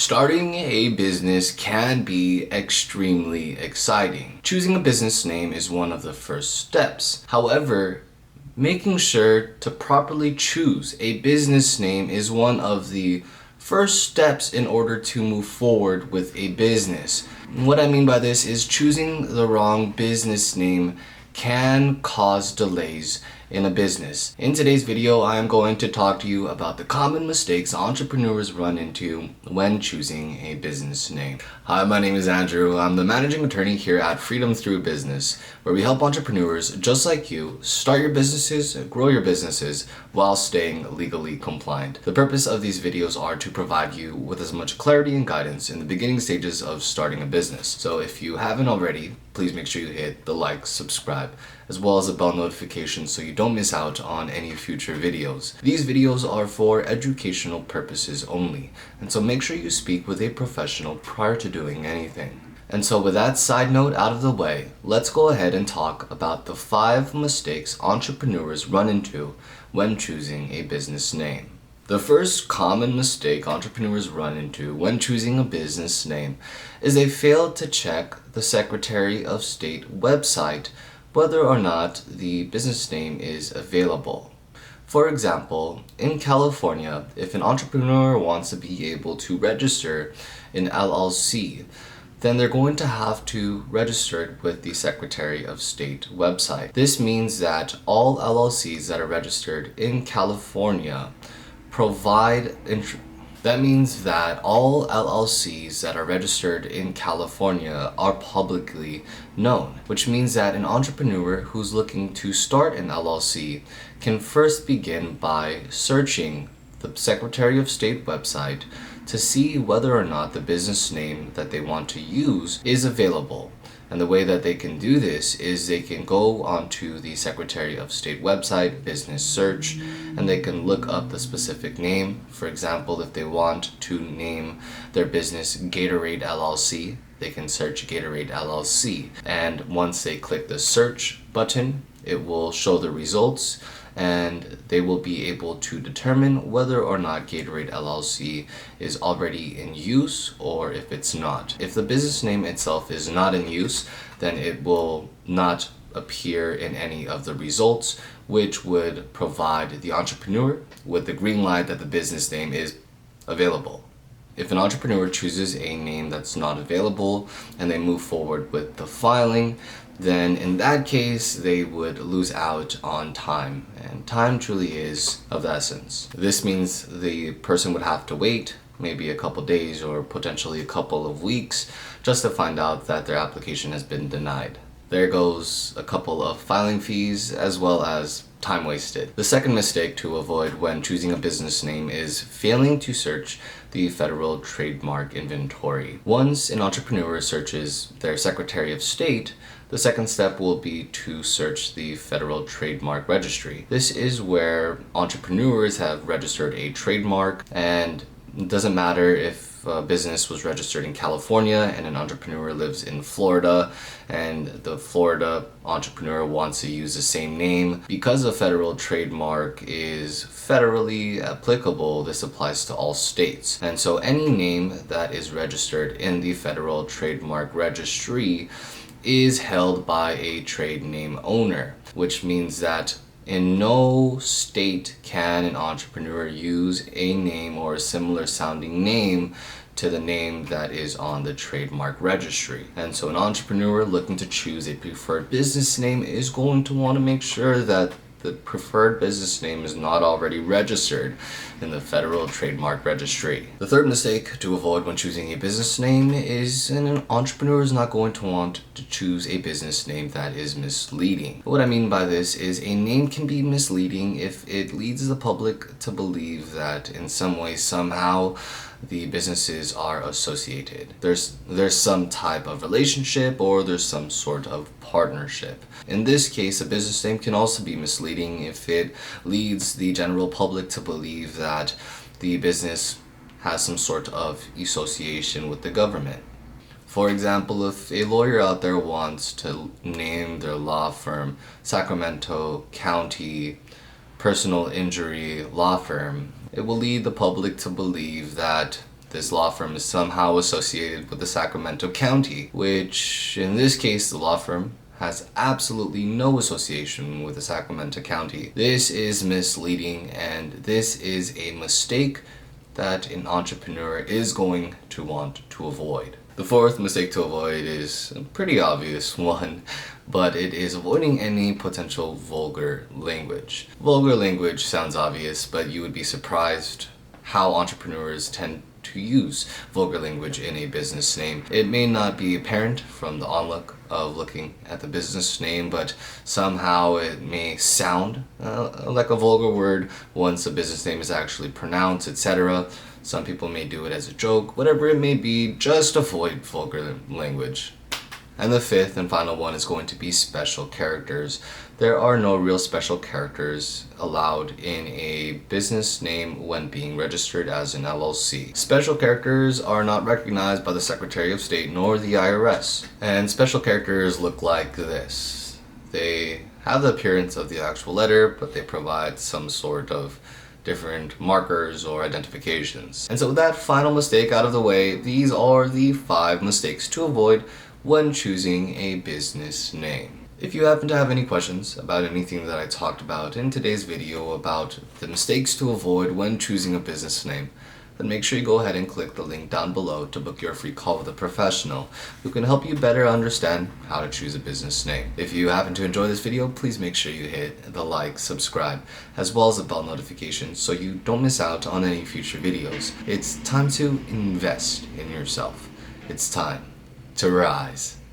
Starting a business can be extremely exciting. Choosing a business name is one of the first steps. However, making sure to properly choose a business name is one of the first steps in order to move forward with a business. What I mean by this is choosing the wrong business name can cause delays in a business. In today's video, I am going to talk to you about the common mistakes entrepreneurs run into when choosing a business name. Hi, my name is Andrew. I'm the managing attorney here at Freedom Through Business, where we help entrepreneurs just like you start your businesses, grow your businesses while staying legally compliant. The purpose of these videos are to provide you with as much clarity and guidance in the beginning stages of starting a business. So if you haven't already, please make sure you hit the like, subscribe, as well as the bell notification so you don't miss out on any future videos. These videos are for educational purposes only, and so make sure you speak with a professional prior to doing anything. And so with that side note out of the way, let's go ahead and talk about the 5 mistakes entrepreneurs run into when choosing a business name. The first common mistake entrepreneurs run into when choosing a business name is they fail to check the Secretary of State website whether or not the business name is available. For example, in California, if an entrepreneur wants to be able to register an LLC, then they're going to have to register it with the Secretary of State website. This means that all LLCs that are registered in California that means that all LLCs that are registered in California are publicly known, which means that an entrepreneur who's looking to start an LLC can first begin by searching the Secretary of State website to see whether or not the business name that they want to use is available. And the way that they can do this is they can go onto the Secretary of State website, business search, and they can look up the specific name. For example, if they want to name their business Gatorade LLC, they can search Gatorade LLC. And once they click the search button, it will show the results, and they will be able to determine whether or not Gatorade LLC is already in use or if it's not. If the business name itself is not in use, then it will not appear in any of the results, which would provide the entrepreneur with the green light that the business name is available. If an entrepreneur chooses a name that's not available and they move forward with the filing, then in that case they would lose out on time, and time truly is of the essence. This means the person would have to wait maybe a couple days or potentially a couple of weeks just to find out that their application has been denied. There goes a couple of filing fees as well as time wasted. The second mistake to avoid when choosing a business name is failing to search the federal trademark inventory. Once an entrepreneur searches their Secretary of State, the second step will be to search the Federal Trademark Registry. This is where entrepreneurs have registered a trademark, and it doesn't matter if a business was registered in California and an entrepreneur lives in Florida and the Florida entrepreneur wants to use the same name. Because a federal trademark is federally applicable, this applies to all states. And so any name that is registered in the Federal Trademark Registry is held by a trade name owner, which means that in no state can an entrepreneur use a name or a similar sounding name to the name that is on the trademark registry. And so an entrepreneur looking to choose a preferred business name is going to want to make sure that the preferred business name is not already registered in the Federal Trademark Registry. The third mistake to avoid when choosing a business name is an entrepreneur is not going to want to choose a business name that is misleading. What I mean by this is a name can be misleading if it leads the public to believe that in some way, somehow, the businesses are associated. There's some type of relationship or there's some sort of partnership. In this case, a business name can also be misleading if it leads the general public to believe that the business has some sort of association with the government. For example, if a lawyer out there wants to name their law firm Sacramento County Personal Injury Law Firm, it will lead the public to believe that this law firm is somehow associated with the Sacramento County, which in this case the law firm has absolutely no association with the Sacramento County. This is misleading, and this is a mistake that an entrepreneur is going to want to avoid. The fourth mistake to avoid is a pretty obvious one, but it is avoiding any potential vulgar language. Vulgar language sounds obvious, but you would be surprised how entrepreneurs tend to use vulgar language in a business name. It may not be apparent from the onlook of looking at the business name, but somehow it may sound like a vulgar word once a business name is actually pronounced, etc. Some people may do it as a joke. Whatever it may be, just avoid vulgar language. And the fifth and final one is going to be special characters. There are no real special characters allowed in a business name when being registered as an LLC. Special characters are not recognized by the Secretary of State nor the IRS. And special characters look like this. They have the appearance of the actual letter, but they provide some sort of different markers or identifications. And so with that final mistake out of the way, these are the 5 mistakes to avoid when choosing a business name. If you happen to have any questions about anything that I talked about in today's video about the mistakes to avoid when choosing a business name, then make sure you go ahead and click the link down below to book your free call with a professional who can help you better understand how to choose a business name. If you happen to enjoy this video, please make sure you hit the like, subscribe, as well as the bell notification so you don't miss out on any future videos. It's time to invest in yourself. It's time to rise.